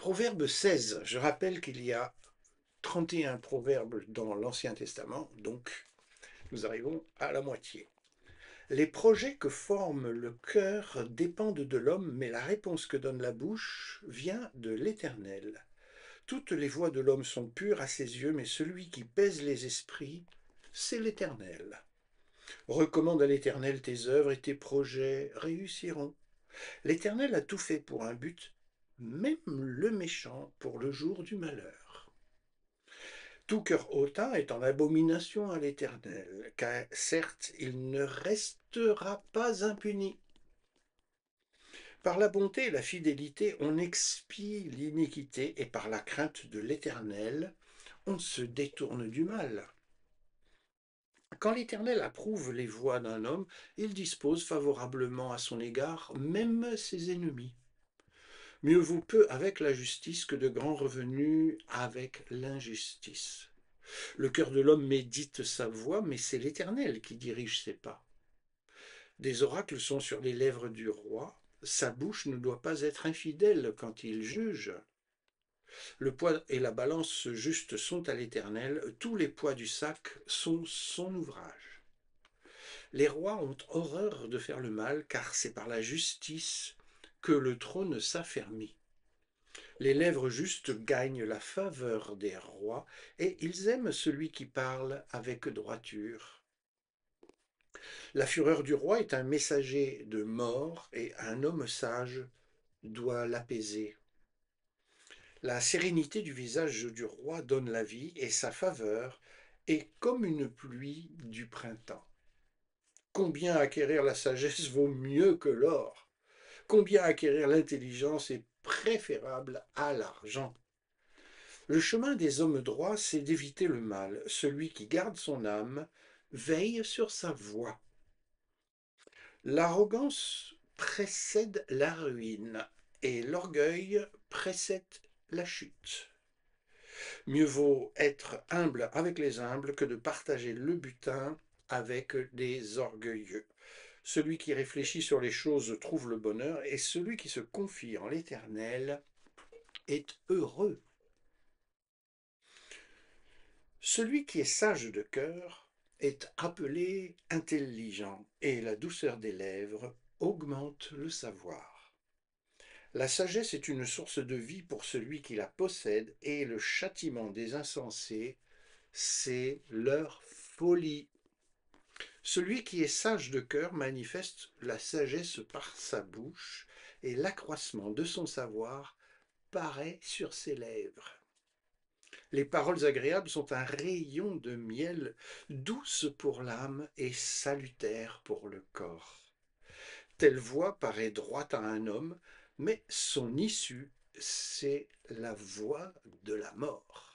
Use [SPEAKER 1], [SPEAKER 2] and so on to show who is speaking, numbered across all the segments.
[SPEAKER 1] Proverbe 16. Je rappelle qu'il y a 31 proverbes dans l'Ancien Testament, donc nous arrivons à la moitié. Les projets que forme le cœur dépendent de l'homme, mais la réponse que donne la bouche vient de l'Éternel. Toutes les voies de l'homme sont pures à ses yeux, mais celui qui pèse les esprits, c'est l'Éternel. Recommande à l'Éternel tes œuvres et tes projets réussiront. L'Éternel a tout fait pour un but, même le méchant pour le jour du malheur. Tout cœur hautain est en abomination à l'Éternel, car certes il ne restera pas impuni. Par la bonté et la fidélité, on expie l'iniquité, et par la crainte de l'Éternel, on se détourne du mal. Quand l'Éternel approuve les voies d'un homme, il dispose favorablement à son égard même ses ennemis. Mieux vaut peu avec la justice que de grands revenus avec l'injustice. Le cœur de l'homme médite sa voie, mais c'est l'Éternel qui dirige ses pas. Des oracles sont sur les lèvres du roi, sa bouche ne doit pas être infidèle quand il juge. Le poids et la balance juste sont à l'Éternel, tous les poids du sac sont son ouvrage. Les rois ont horreur de faire le mal, car c'est par la justice que le trône s'affermit. Les lèvres justes gagnent la faveur des rois, et ils aiment celui qui parle avec droiture. La fureur du roi est un messager de mort, et un homme sage doit l'apaiser. La sérénité du visage du roi donne la vie, et sa faveur est comme une pluie du printemps. Combien acquérir la sagesse vaut mieux que l'or? Combien acquérir l'intelligence est préférable à l'argent? Le chemin des hommes droits, c'est d'éviter le mal. Celui qui garde son âme veille sur sa voie. L'arrogance précède la ruine et l'orgueil précède la chute. Mieux vaut être humble avec les humbles que de partager le butin avec des orgueilleux. Celui qui réfléchit sur les choses trouve le bonheur, et celui qui se confie en l'Éternel est heureux. Celui qui est sage de cœur est appelé intelligent, et la douceur des lèvres augmente le savoir. La sagesse est une source de vie pour celui qui la possède, et le châtiment des insensés, c'est leur folie. Celui qui est sage de cœur manifeste la sagesse par sa bouche, et l'accroissement de son savoir paraît sur ses lèvres. Les paroles agréables sont un rayon de miel, douce pour l'âme et salutaire pour le corps. Telle voie paraît droite à un homme, mais son issue, c'est la voie de la mort.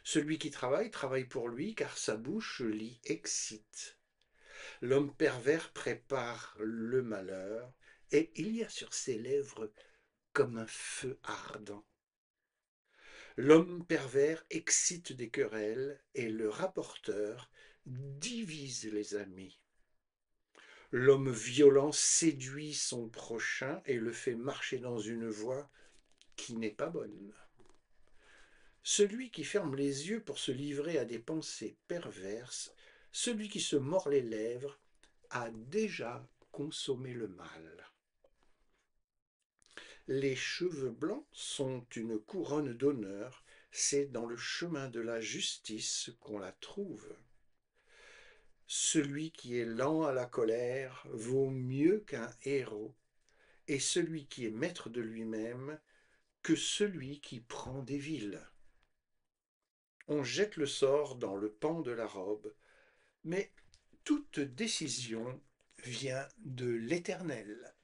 [SPEAKER 1] Celui qui travaille, travaille pour lui, car sa bouche l'y excite. L'homme pervers prépare le malheur, et il y a sur ses lèvres comme un feu ardent. L'homme pervers excite des querelles, et le rapporteur divise les amis. L'homme violent séduit son prochain et le fait marcher dans une voie qui n'est pas bonne. Celui qui ferme les yeux pour se livrer à des pensées perverses, celui qui se mord les lèvres, a déjà consommé le mal. Les cheveux blancs sont une couronne d'honneur, c'est dans le chemin de la justice qu'on la trouve. Celui qui est lent à la colère vaut mieux qu'un héros, et celui qui est maître de lui-même que celui qui prend des villes. On jette le sort dans le pan de la robe, mais toute décision vient de l'Éternel.